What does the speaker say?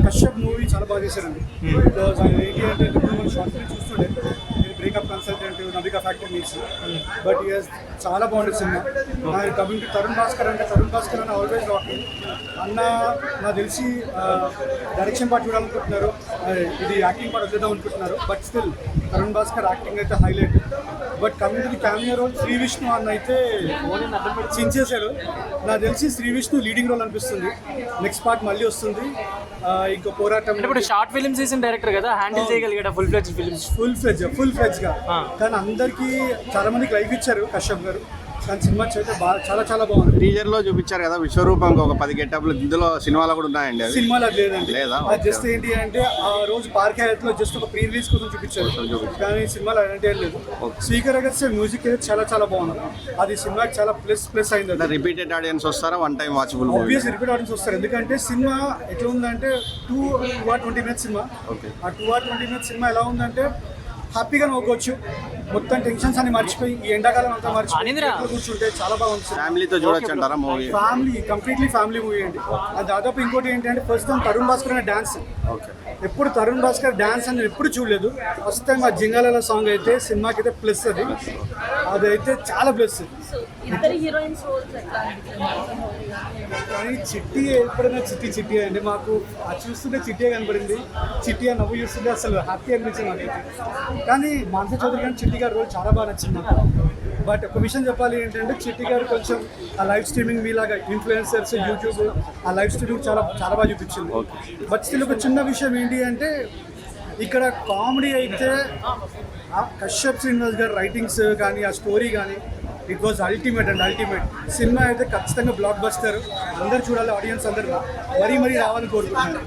Kashyap movie చాలా బాగా చేశారండి. బికాజ్ ఆయన ఏంటి అంటే మనం షార్ట్ ఫిల్మ్ చూస్తుండే బ్రేకప్ కన్సల్టెంట్ నవికా ఫ్యాక్టరీ మీట్స్, బట్ ఇయర్స్ చాలా బాగుంటుంది సినిమా. ఆయన కమింగ్ టు తరుణ్ భాస్కర్ అంటే తరుణ్ భాస్కర్ అని ఆల్వేస్ రాకింగ్ అన్న. నాకు తెలిసి డైరెక్షన్ పార్ట్ చూడాలనుకుంటున్నారు, ఇది యాక్టింగ్ పార్ట్ వద్దాం అనుకుంటున్నారు, but still Tarun Bhaskar acting అయితే highlight. But coming to the cameo role Sri Vishnu అన్న అయితే చించేశాడు. నాకు తెలిసి శ్రీ విష్ణు లీడింగ్ రోల్ అనిపిస్తుంది. నెక్స్ట్ పార్ట్ మళ్ళీ వస్తుంది, ఇంకో పోరాటం. ఇప్పుడు షార్ట్ ఫిల్మ్స్ చేసిన డైరెక్టర్ కదా, హ్యాండిల్ చేయగలిగాడు ఫుల్ ఫ్లెడ్జ్ గా. కానీ అందరికీ చాలా మందికి లైఫ్ ఇచ్చారు కశ్యప్ గారు. కానీ సినిమా అయితే చాలా చాలా బాగుంది. టీజర్ లో చూపించారు కదా విశ్వరూపం ఒక 10 గెటప్లు, ఇందులో సినిమాలో కూడా ఉన్నాయండి. సినిమాలో లేదండి, లేదా జస్ట్ ఏంటి అంటే ఆ రోజు పార్క్ హయాత్ లో జస్ట్ ఒక ప్రీ రిలీజ్ కోసం చూపించారు, కానీ సినిమాలో అలాంటి ఏం లేదు. స్పీకర్ అగర్స్ మ్యూజిక్ అయితే చాలా చాలా బాగుంది. అది సినిమాకి చాలా ప్లస్ అయింది. రిపీటెడ్ ఆడియన్స్ వస్తారా, one time watchable? Obvious repeat audience వస్తారు, ఎందుకంటే సినిమా ఎట్లా ఉందంటే 2 hours 20 minutes సినిమా. ఆ 2 hours 20 minutes సినిమా ఎలా ఉందంటే హ్యాపీగా నవ్వుకోవచ్చు, మొత్తం టెన్షన్స్ అన్ని మర్చిపోయి ఈ ఎండాకాలం అంతా మర్చిపోయి కూర్చుంటే చాలా బాగుంది. ఫ్యామిలీతో చూడొచ్చు అంటారా మూవీ? కంప్లీట్లీ ఫ్యామిలీ మూవీ అండి. అది దాదాపు ఇంకోటి ఏంటంటే ఫస్ట్ టైం తరుణ్ భాస్కర్ అనే డాన్స్, ఎప్పుడు తరుణ్ భాస్కర్ డాన్స్ అని ఎప్పుడు చూడలేదు. ఫస్ట్ టైం ఆ జింగాల సాంగ్ అయితే సినిమాకి అయితే ప్లస్, అదైతే చాలా ప్లస్. కానీ చిట్టి ఎప్పుడైనా చిట్టి అండి, మాకు అది చూస్తుంటే చిట్టిగా కనపడింది. చిట్టి ఆ నవ్వు చూస్తుంటే అసలు హ్యాపీ అనిపించింది నాకైతే. కానీ మానస చౌదరి గారి చిట్టి గారి రోల్ చాలా బాగా నచ్చింది నాకు. బట్ ఒక విషయం చెప్పాలి ఏంటంటే చిట్టి గారు కొంచెం ఆ లైవ్ స్ట్రీమింగ్ మీలాగా ఇన్ఫ్లుయెన్సర్స్ యూట్యూబ్ ఆ లైవ్ స్ట్రీమింగ్ చాలా చాలా బాగా చూపించింది. బట్ స్టిల్ ఒక చిన్న విషయం ఏంటి అంటే ఇక్కడ కామెడీ అయితే కశ్యప్ శ్రీనివాస్ గారు రైటింగ్స్ కానీ ఆ స్టోరీ కానీ ఇట్ వాజ్ అల్టిమేట్ సినిమా అయితే ఖచ్చితంగా బ్లాక్ బస్టర్. అందరు చూడాలి, ఆడియన్స్ అందరు మరీ రావాలని కోరుకుంటున్నారు.